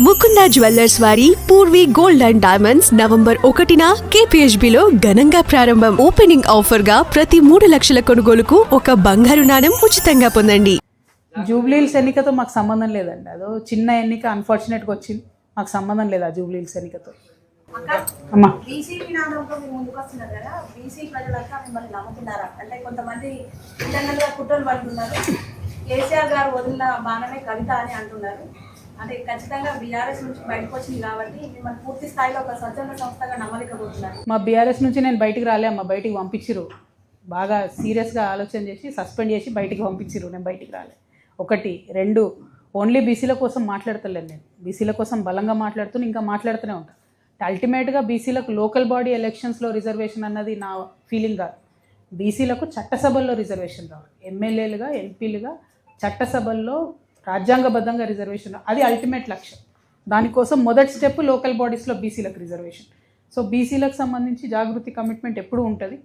Mukunda jewellers వారి Purvi gold and diamonds November 1న KPHB లో ఘనంగా ప్రారంభం. ఓపెనింగ్ ఆఫర్ గా ప్రతి 3 లక్షల కొనుగోలుకు ఒక బంగారు నాణెం ఉచితంగా పొందండి. జూబ్లీహిల్స్ ఎన్నికతో మాకు సంబంధం లేదండి. అదో చిన్న ఎన్నిక అన్ఫార్చునేట్గా వచ్చింది. మాకు సంబంధం లేదు ఆ జూబ్లీహిల్స్ ఎన్నికతో. అమ్మా బీసీ విధానంతో మీరు ముందుకు వస్తున్నారు కదా, బీసీ ప్రజలంతా మిమ్మల్ని నమ్ముతున్నారా? అంటే కొంతమంది ఇంటర్నల్గా కుట్రలు పడుతున్నారు. కేసీఆర్ గారు వదిలిన బాణమే కవిత అని అంటున్నారు. అంటే ఖచ్చితంగా బీఆర్ఎస్ నుంచి బయటకు వచ్చింది కాబట్టి మిమ్మల్ని పూర్తి స్థాయిలో ఒక స్వచ్ఛంద సంస్థగా నమ్మలేకపోతున్నారు. మా బీఆర్ఎస్ నుంచి నేను బయటికి రాలే అమ్మ, బయటికి పంపించిరు. బాగా సీరియస్గా ఆలోచన చేసి సస్పెండ్ చేసి బయటికి పంపించిరు. నేను బయటికి రాలే. 1, 2 ఓన్లీ బీసీల కోసం మాట్లాడతలేను నేను. బీసీల కోసం బలంగా మాట్లాడుతూ ఇంకా మాట్లాడుతూనే ఉంటాను. అల్టిమేట్గా బీసీలకు లోకల్ బాడీ ఎలక్షన్స్లో రిజర్వేషన్ అన్నది నా ఫీలింగ్ కాదు. బీసీలకు చట్టసభల్లో రిజర్వేషన్ రావాలి. ఎమ్మెల్యేలుగా, ఎంపీలుగా చట్టసభల్లో రాజ్యాంగబద్ధంగా రిజర్వేషన్, అది అల్టిమేట్ లక్ష్యం. దానికోసం మొదటి స్టెప్ లోకల్ బాడీస్లో బీసీలకు రిజర్వేషన్. సో బీసీలకు సంబంధించి జాగృతి కమిట్మెంట్ ఎప్పుడూ ఉంటుంది.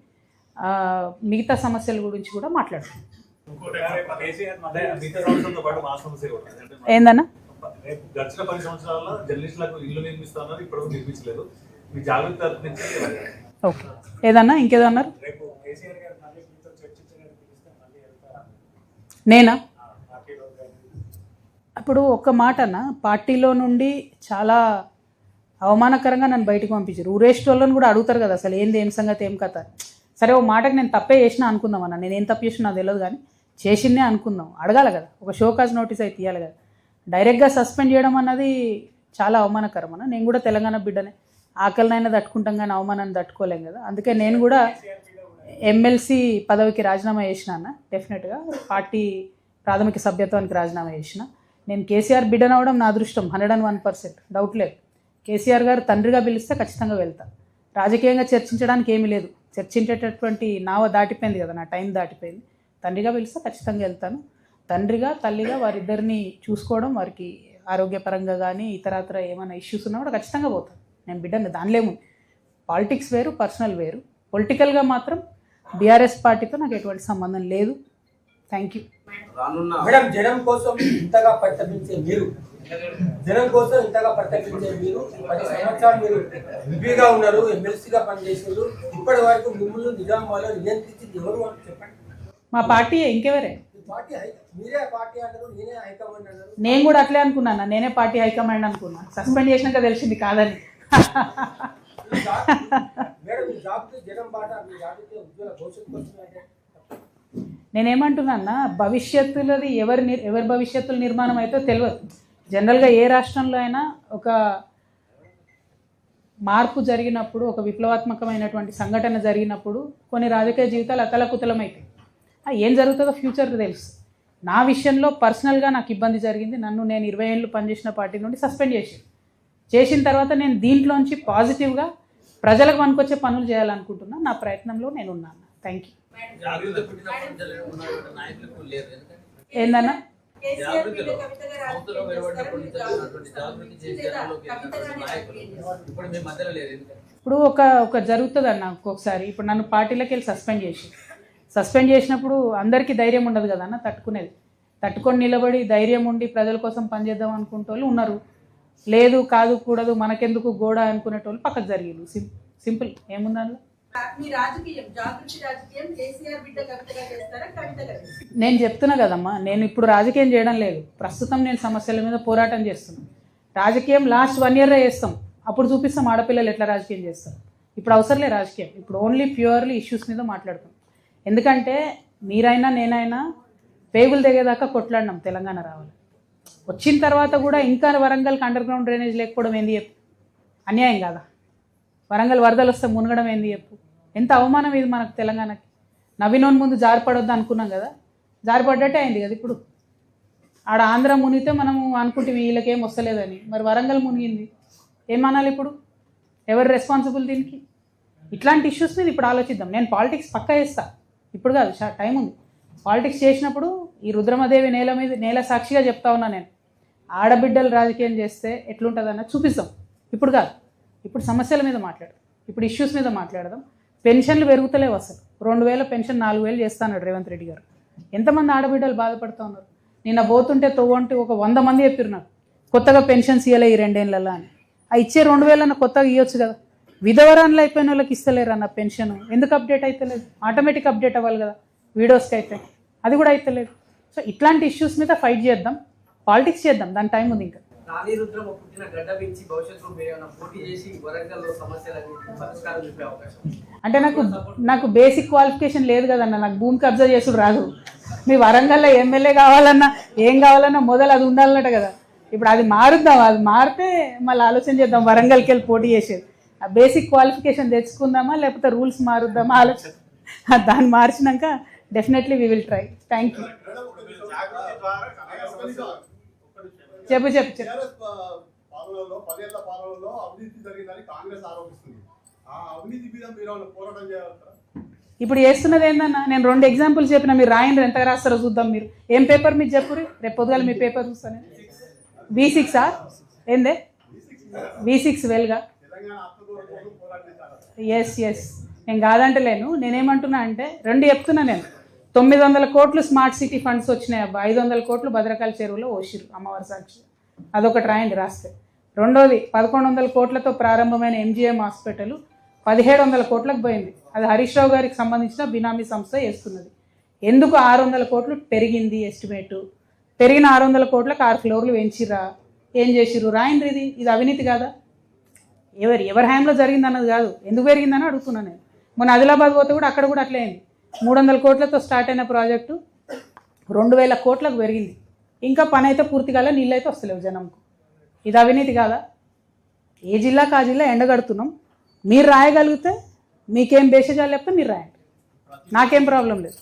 మిగతా సమస్యల గురించి కూడా మాట్లాడుతుంది. ఏందన్నా? గడిచిన 10 సంవత్సరాల్లో జర్నలిస్టులకు ఇల్లు నిర్మిస్తున్నారు, ఇప్పుడు నిర్మించలేదు. మీ జాగ్రత్త ఓకే, ఏదన్నా ఇంకేదో అన్నారు? నేనా? ఇప్పుడు ఒక్క మాట అన్న, పార్టీలో నుండి చాలా అవమానకరంగా నన్ను బయటకు పంపించారు. ఊరేస్ట్ వాళ్ళని కూడా అడుగుతారు కదా అసలు ఏంది, ఏం సంగతి, ఏం కథ. సరే ఓ మాటకి నేను తప్పే చేసినా అనుకుందాం అన్న. నేను ఏం తప్పు చేసినా నాకు తెలియదు, కానీ చేసిందే అనుకుందాం. అడగాలి కదా, ఒక షోకాజ్ నోటీస్ అయితే ఇవ్వాలి కదా. డైరెక్ట్గా సస్పెండ్ చేయడం అన్నది చాలా అవమానకరం అన్న. నేను కూడా తెలంగాణ బిడ్డనే, ఆకలినైనా తట్టుకుంటాం కానీ అవమానాన్ని తట్టుకోలేం కదా. అందుకే నేను కూడా ఎమ్మెల్సీ పదవికి రాజీనామా చేసిన అన్న. డెఫినెట్గా పార్టీ ప్రాథమిక సభ్యత్వానికి రాజీనామా చేసిన. నేను కేసీఆర్ బిడ్డనవడం నా అదృష్టం, 101% డౌట్ లేదు. కేసీఆర్ గారు తండ్రిగా పిలిస్తే ఖచ్చితంగా వెళ్తా. రాజకీయంగా చర్చించడానికి ఏమీ లేదు. చర్చించేటటువంటి నావ దాటిపోయింది కదా, నా టైం దాటిపోయింది. తండ్రిగా పిలిస్తే ఖచ్చితంగా వెళ్తాను. తండ్రిగా, తల్లిగా వారిద్దరిని చూసుకోవడం, వారికి ఆరోగ్యపరంగా కానీ ఇతరత్ర ఏమైనా ఇష్యూస్ ఉన్నా కూడా ఖచ్చితంగా పోతాను. నేను బిడ్డను, దానిలేముంది. పాలిటిక్స్ వేరు, పర్సనల్ వేరు. పొలిటికల్గా మాత్రం బీఆర్ఎస్ పార్టీతో నాకు ఎటువంటి సంబంధం లేదు. Thank you. మేడం, జనం కోసం ఇంతగా పరితపించే మీరు, 10 సంవత్సరాలు మీరు ఎంపీగా ఉన్నారు, ఎమ్మెల్సీగా పనిచేసారు. ఇప్పటి వరకు మిమ్మల్ని నిజామాబాద్లో నియంత్రించింది ఎవరు అని చెప్పండి. మా పార్టీ ఇంకెవరే? మీరే పార్టీ అన్నారు, నేనే హైకమాండ్ అన్నారు. నేను కూడా అట్లే అనుకున్నాను, నేనే పార్టీ హైకమాండ్ అనుకున్నాను. సస్పెండ్ చేసినాక తెలిసింది కాదని. మేడం, మీ జాబితా జనం బాట, మీ జాబితా ఉజ్వల భవిష్యత్తు వస్తుందంటే నేనేమంటున్నా, భవిష్యత్తులది ఎవరి భవిష్యత్తుల నిర్మాణం అయితే తెలియదు. జనరల్గా ఏ రాష్ట్రంలో అయినా ఒక మార్పు జరిగినప్పుడు, ఒక విప్లవాత్మకమైనటువంటి సంఘటన జరిగినప్పుడు కొన్ని రాజకీయ జీవితాలు అతలకుతలమవుతాయి. ఏం జరుగుతుందో ఫ్యూచర్ తెలుసు. నా విషయంలో పర్సనల్గా నాకు ఇబ్బంది జరిగింది. నేను 20 ఏళ్ళు పనిచేసిన పార్టీ నుండి సస్పెండ్ చేసిన తర్వాత నేను దీంట్లోంచి పాజిటివ్గా ప్రజలకు పనికొచ్చే పనులు చేయాలనుకుంటున్నా. నా ప్రయత్నంలో నేను ఉన్నాను. Thank you. ఏందన్నా? ఇప్పుడు ఒక జరుగుతుంది అన్న ఒక్కొక్కసారి. ఇప్పుడు నన్ను పార్టీలోకి వెళ్ళి సస్పెండ్ చేసినప్పుడు అందరికీ ధైర్యం ఉండదు కదా అన్న, తట్టుకొని నిలబడి ధైర్యం ఉండి ప్రజల కోసం పనిచేద్దాం అనుకుంటే వాళ్ళు ఉన్నారు. లేదు, కాదు, కూడదు, మనకెందుకు గోడ అనుకునేటోళ్ళు పక్కకు జరిగారు. సింపుల్, ఏముందని. నేను చెప్తున్నా కదమ్మా, నేను ఇప్పుడు రాజకీయం చేయడం లేదు. ప్రస్తుతం నేను సమస్యల మీద పోరాటం చేస్తున్నాను. రాజకీయం లాస్ట్ 1 year చేస్తాం, అప్పుడు చూపిస్తాం ఆడపిల్లలు ఎట్లా రాజకీయం చేస్తారు. ఇప్పుడు అవసరం లేదు రాజకీయం. ఇప్పుడు ఓన్లీ ప్యూర్లీ ఇష్యూస్ మీద మాట్లాడుతాం. ఎందుకంటే మీరైనా నేనైనా పేగులు తెగేదాకా కొట్లాడినాం తెలంగాణ రావాలి. వచ్చిన తర్వాత కూడా ఇంకా వరంగల్కి అండర్ గ్రౌండ్ డ్రైనేజ్ లేకపోవడం ఏంది చెప్పు? అన్యాయం కాదా? వరంగల్ వరదలు వస్తే మునగడం ఏంది చెప్పు? ఎంత అవమానం ఇది మనకు తెలంగాణకి. నవీనోన్ ముందు జారిపడొద్దు అనుకున్నాం కదా, జారిపడ్డట్టే అయింది కదా. ఇప్పుడు ఆడ ఆంధ్ర మునిగితే మనము అనుకుంటే వీళ్ళకేం వస్తలేదని, మరి వరంగల్ మునిగింది, ఏమనాలి ఇప్పుడు? ఎవరు రెస్పాన్సిబుల్ దీనికి? ఇట్లాంటి ఇష్యూస్ మీద ఇప్పుడు ఆలోచిద్దాం. నేను పాలిటిక్స్ పక్కా చేస్తా, ఇప్పుడు కాదు, టైం ఉంది. పాలిటిక్స్ చేసినప్పుడు ఈ రుద్రమదేవి నేల సాక్షిగా చెప్తా ఉన్నా నేను. ఆడబిడ్డలు రాజకీయం చేస్తే ఎట్లుంటుందన్న చూపిస్తాం. ఇప్పుడు కాదు, ఇప్పుడు సమస్యల మీద మాట్లాడదాం, ఇప్పుడు ఇష్యూస్ మీద మాట్లాడదాం. పెన్షన్లు పెరుగుతలేవు అసలు. 2000 పెన్షన్ 4000 చేస్తాడు రేవంత్ రెడ్డి గారు. ఎంతమంది ఆడబిడ్డలు బాధపడుతూ ఉన్నారు. నిన్న పోతుంటే తవ్వంటే ఒక 100 మంది చెప్పారు నాకు, కొత్తగా పెన్షన్స్ ఇవ్వలే ఈ 2 ఏళ్ళలో అని. ఆ ఇచ్చే 2000 అన్న కొత్తగా ఇవ్వచ్చు కదా. విధవరాన్లు అయిపోయిన వాళ్ళకి ఇస్తలేరు అన్న పెన్షన్. ఎందుకు అప్డేట్ అవుతలేదు? ఆటోమేటిక్ అప్డేట్ అవ్వాలి కదా వీడియోస్కి అయితే, అది కూడా అవుతలేదు. సో ఇట్లాంటి ఇష్యూస్ మీద ఫైట్ చేద్దాం, పాలిటిక్స్ చేద్దాం, దాని టైం ఉంది ఇంకా. రాణి రుద్రమ పుట్టిన గడ్డ పెంచి భవిష్యత్తులో మీరు ఏమైనా పోటీ చేసి వరంగల్లో సమస్యలన్నీ పరిష్కారం చూపే అవకాశం ఉంది. అంటే నాకు బేసిక్ క్వాలిఫికేషన్ లేదు కదన్న, నాకు భూమి కబ్జా చేసుడు రాదు. మీ వరంగల్లో ఎమ్మెల్యే కావాలన్నా ఏం కావాలన్నా మొదలు అది ఉండాలన్నట్టు కదా. ఇప్పుడు అది మారుద్దాం, అది మారితే మళ్ళీ ఆలోచన చేద్దాం వరంగల్కి వెళ్ళి పోటీ చేసేది. ఆ బేసిక్ క్వాలిఫికేషన్ తెచ్చుకుందామా లేకపోతే రూల్స్ మారుద్దామా ఆలోచన. దాన్ని మార్చినాక definitely we will try. Thank you. చెప్పు. పాలనలో 10 ఏళ్ల పాలనలో అవినీతి జరిగిందని కాంగ్రెస్ ఆరోపిస్తుంది. ఆ అవినీతి మీద మీరు పోరాటం చేయాలంటారా? ఇప్పుడు చేస్తున్నది ఏందన్నా, నేను 2 ఎగ్జాంపుల్స్ చెప్పిన, మీరు రాయండి ఎంతగా రాస్తారో చూద్దాం. మీరు ఏం పేపర్ మీకు చెప్పురి, రేపు పొద్దుగాల మీ పేపర్ చూస్తాను. V6 ఏందే V6 వెల్గా. ఎస్ నేను కాదంటలేను. నేనేమంటున్నా అంటే 2 చెప్తున్నా నేను. 900 కోట్లు స్మార్ట్ సిటీ ఫండ్స్ వచ్చినాయి అబ్బా. 500 కోట్లు భద్రకాళి చెరువులో ఓసిరు అమ్మవారి సాక్షి. అదొకటి రాయండి రాస్తే. రెండోది 1100 కోట్లతో ప్రారంభమైన MGM హాస్పిటల్ 1700 కోట్లకు పోయింది. అది హరీష్ రావు గారికి సంబంధించిన బినామీ సంస్థ చేస్తున్నది. ఎందుకు 600 కోట్లు పెరిగింది ఎస్టిమేటు? పెరిగిన 600 కోట్లకు 6 ఫ్లోర్లు పెంచిర్రా? ఏం చేసిర్రు? రాయండి. ఇది అవినీతి కాదా? ఎవరి హయాంలో జరిగింది అన్నది కాదు, ఎందుకు పెరిగిందని అడుగుతున్నాను నేను. మొన్న ఆదిలాబాద్ పోతే కూడా అక్కడ కూడా అట్లే అయింది. 300 కోట్లతో స్టార్ట్ అయిన ప్రాజెక్టు 2000 కోట్లకు పెరిగింది. ఇంకా పని అయితే పూర్తి కాలే, నీళ్ళు అయితే వస్తలేవు జనంకు. ఇది అవినీతి కాదా? ఏ జిల్లాకు ఆ జిల్లా ఎండగడుతున్నాం. మీరు రాయగలిగితే మీకేం బేషజాలు చెప్తే మీరు రాయండి, నాకేం ప్రాబ్లం లేదు.